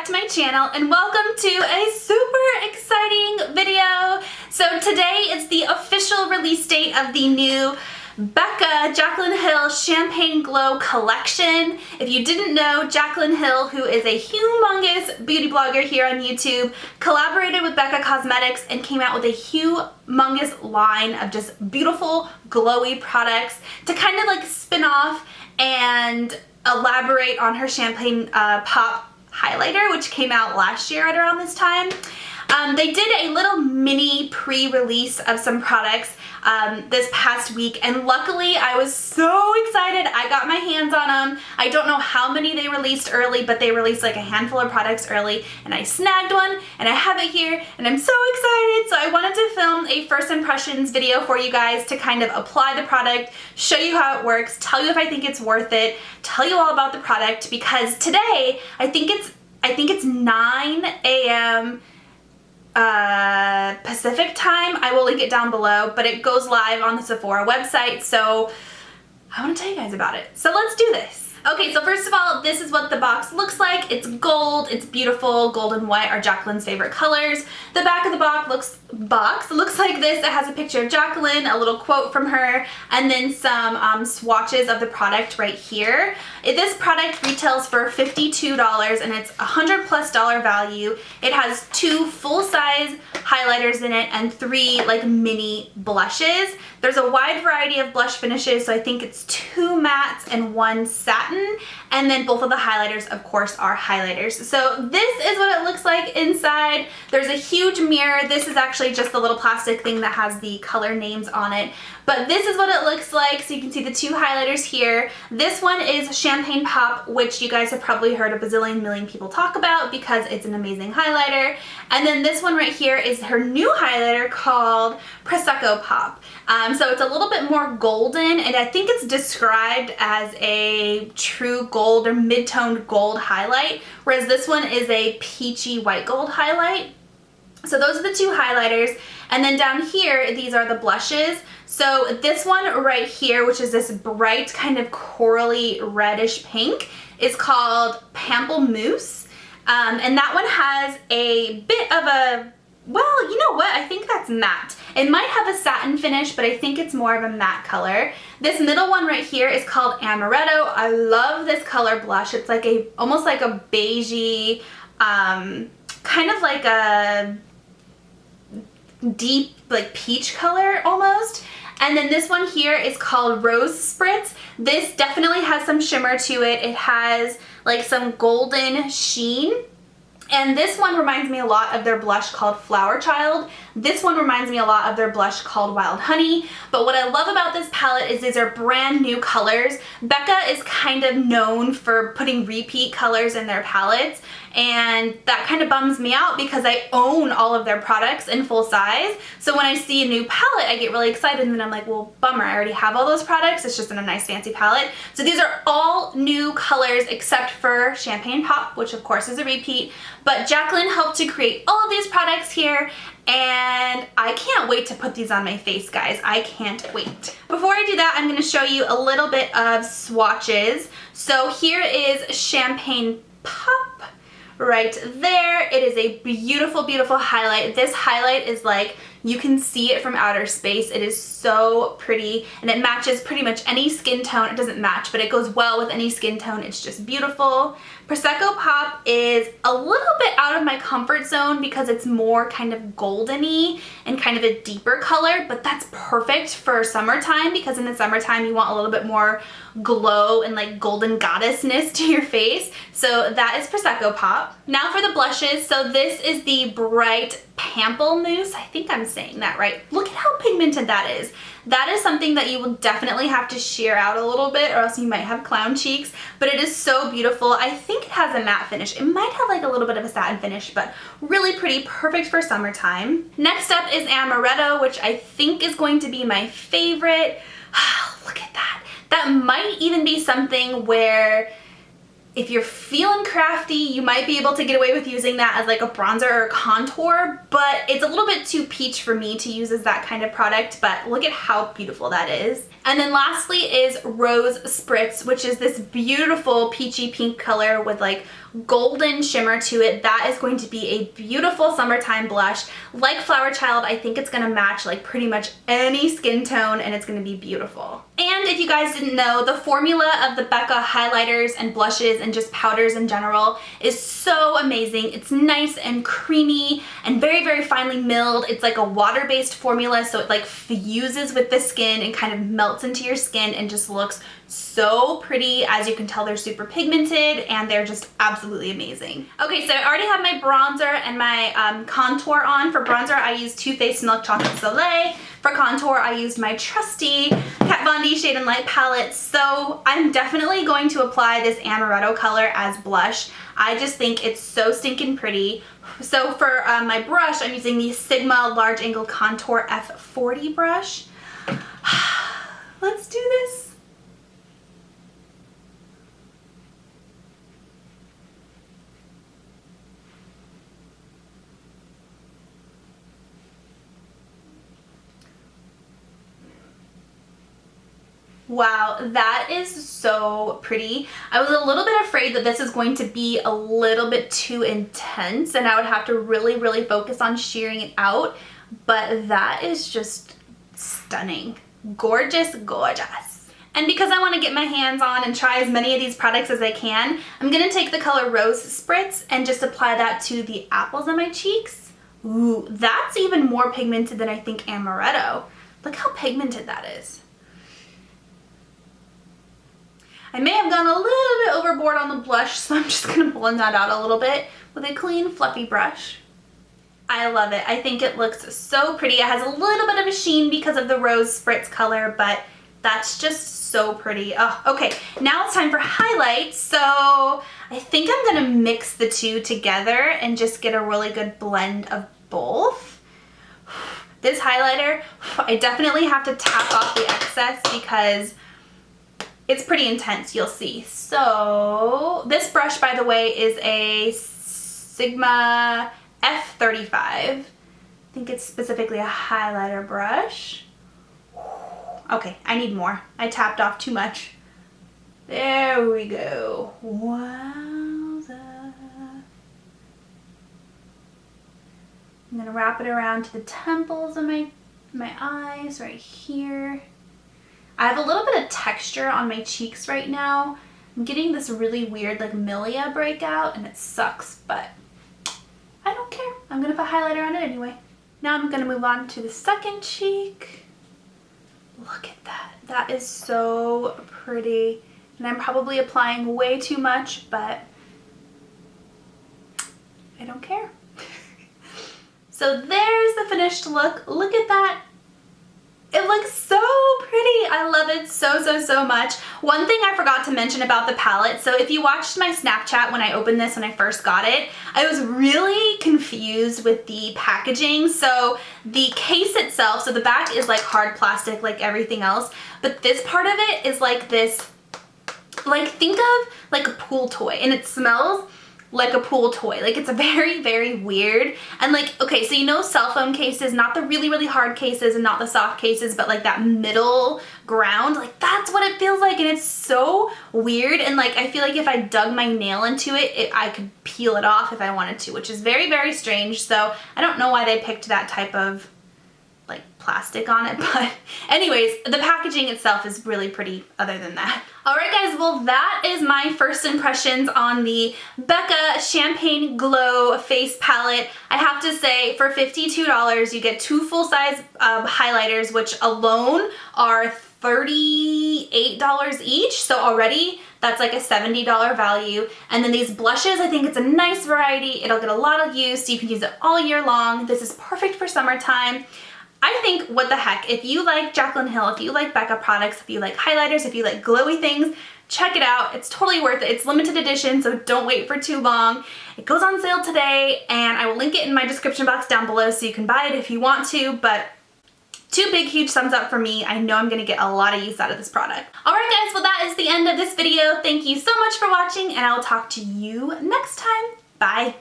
back to my channel and welcome to a super exciting video. So today is the official release date of the new Becca Jaclyn Hill Champagne Glow collection. If you didn't know, Jaclyn Hill, who is a humongous beauty blogger here on YouTube, collaborated with Becca Cosmetics and came out with a humongous line of just beautiful glowy products to kind of like spin off and elaborate on her Champagne Pop highlighter, which came out last year at around this time. They did a little mini pre-release of some products this past week, and luckily I was so excited. I got my hands on them. I don't know how many they released early, but they released like a handful of products early, and I snagged one and I have it here and I'm so excited. So I wanted to film a first impressions video for you guys to kind of apply the product, show you how it works, tell you if I think it's worth it, tell you all about the product, because today I think it's 9 a.m. Pacific time. I will link it down below, but it goes live on the Sephora website, so I want to tell you guys about it. So let's do this. Okay, so first of all, this is what the box looks like. It's gold, it's beautiful. Gold and white are Jaclyn's favorite colors. The back of the box looks like this. It has a picture of Jaclyn, a little quote from her, and then some swatches of the product right here. This product retails for $52 and it's $100+ value. It has 2 full-size highlighters in it and 3 like mini blushes. There's a wide variety of blush finishes, so I think it's 2 mattes and 1 satin, and then both of the highlighters of course are highlighters. So this is what it looks like inside. There's a huge mirror. This is actually just the little plastic thing that has the color names on it, but this is what it looks like. So you can see the 2 highlighters here. This one is Champagne Pop, which you guys have probably heard a bazillion million people talk about because it's an amazing highlighter. And then this one right here is her new highlighter called Prosecco Pop. So it's a little bit more golden, and I think it's described as a true gold or mid-toned gold highlight, whereas this one is a peachy white gold highlight. So those are the 2 highlighters, and then down here these are the blushes. So this one right here, which is this bright kind of corally reddish pink, is called Pamplemousse, and that one has a bit of a, well, you know what, I think that's matte. It might have a satin finish, but I think it's more of a matte color. This middle one right here is called Amaretto. I love this color blush. It's like a, almost like a beigey, kind of like a deep like peach color almost. And then this one here is called Rose Spritz. This definitely has some shimmer to it. It has like some golden sheen. And this one reminds me a lot of their blush called Flower Child. This one reminds me a lot of their blush called Wild Honey. But what I love about this palette is these are brand new colors. Becca is kind of known for putting repeat colors in their palettes, and that kind of bums me out because I own all of their products in full size. So when I see a new palette, I get really excited, and then I'm like, well, bummer, I already have all those products. It's just in a nice fancy palette. So these are all new colors except for Champagne Pop, which of course is a repeat. But Jaclyn helped to create all of these products here, and I can't wait to put these on my face, guys. I can't wait. Before I do that, I'm going to show you a little bit of swatches. So here is Champagne Pop right there. It is a beautiful, beautiful highlight. This highlight is like, you can see it from outer space. It is so pretty, and it matches pretty much any skin tone. It doesn't match, but it goes well with any skin tone. It's just beautiful. Prosecco Pop is a little bit out of my comfort zone because it's more kind of goldeny and kind of a deeper color, but that's perfect for summertime because in the summertime you want a little bit more glow and like golden goddessness to your face. So that is Prosecco Pop. Now for the blushes. So this is the bright Pamplemousse. I think I'm saying that right. Look at how pigmented that is. That is something that you will definitely have to sheer out a little bit, or else you might have clown cheeks, but it is so beautiful. I think it has a matte finish. It might have like a little bit of a satin finish, but really pretty, perfect for summertime. Next up is Amaretto, which I think is going to be my favorite. Look at that. That might even be something where If you're feeling crafty, you might be able to get away with using that as like a bronzer or a contour, but it's a little bit too peach for me to use as that kind of product, but look at how beautiful that is. And then lastly is Rose Spritz, which is this beautiful peachy pink color with like golden shimmer to it. That is going to be a beautiful summertime blush. Like Flower Child, I think it's gonna match like pretty much any skin tone, and it's gonna be beautiful. And if you guys didn't know, the formula of the Becca highlighters and blushes and just powders in general is so amazing. It's nice and creamy and very, very finely milled. It's like a water-based formula, so it like fuses with the skin and kind of melts into your skin and just looks so pretty. As you can tell, they're super pigmented and they're just absolutely amazing. Okay, so I already have my bronzer and my contour on. For bronzer, I used Too Faced Milk Chocolate Soleil. For contour, I used my trusty Kat Von D Shade and Light palette. So I'm definitely going to apply this amaretto color as blush. I just think it's so stinking pretty. So for my brush, I'm using the Sigma Large Angle Contour F40 brush. Let's do this. Wow, that is so pretty. I was a little bit afraid that this is going to be a little bit too intense and I would have to really, really focus on shearing it out, but that is just stunning. Gorgeous, gorgeous. And because I want to get my hands on and try as many of these products as I can, I'm going to take the color Rose Spritz and just apply that to the apples on my cheeks. Ooh, that's even more pigmented than I think amaretto. Look how pigmented that is. I may have gone a little bit overboard on the blush, so I'm just going to blend that out a little bit with a clean, fluffy brush. I love it. I think it looks so pretty. It has a little bit of a sheen because of the Rose Spritz color, but that's just so pretty. Oh, okay, now it's time for highlights. So I think I'm going to mix the two together and just get a really good blend of both. This highlighter, I definitely have to tap off the excess because it's pretty intense, you'll see. So this brush, by the way, is a Sigma F35. I think it's specifically a highlighter brush. Okay, I need more. I tapped off too much. There we go. Wowza. I'm gonna wrap it around to the temples of my eyes right here. I have a little bit of texture on my cheeks right now. I'm getting this really weird like milia breakout and it sucks, but I don't care. I'm gonna put highlighter on it anyway. Now I'm gonna move on to the second cheek. Look at that. That is so pretty. And I'm probably applying way too much, but I don't care. So there's the finished look. Look at that. It looks so pretty. I love it so, so, so much. One thing I forgot to mention about the palette, so if you watched my Snapchat when I opened this when I first got it, I was really confused with the packaging. So the case itself, so the back is like hard plastic like everything else, but this part of it is like this, like think of like a pool toy, and it smells like a pool toy. Like it's very, very weird. And like, okay, so you know cell phone cases, not the really, really hard cases and not the soft cases, but like that middle ground, like that's what it feels like. And it's so weird. And like, I feel like if I dug my nail into it, I could peel it off if I wanted to, which is very, very strange. So I don't know why they picked that type of like plastic on it, but anyways, the packaging itself is really pretty other than that. Alright guys, well that is my first impressions on the Becca Champagne Glow Face Palette. I have to say, for $52 you get two full-size highlighters, which alone are $38 each, so already that's like a $70 value. And then these blushes, I think it's a nice variety. It'll get a lot of use, so you can use it all year long. This is perfect for summertime. I think, what the heck, if you like Jaclyn Hill, if you like Becca products, if you like highlighters, if you like glowy things, check it out. It's totally worth it. It's limited edition, so don't wait for too long. It goes on sale today, and I will link it in my description box down below so you can buy it if you want to, but 2 big, huge thumbs up for me. I know I'm gonna get a lot of use out of this product. All right, guys, well, that is the end of this video. Thank you so much for watching, and I'll talk to you next time. Bye.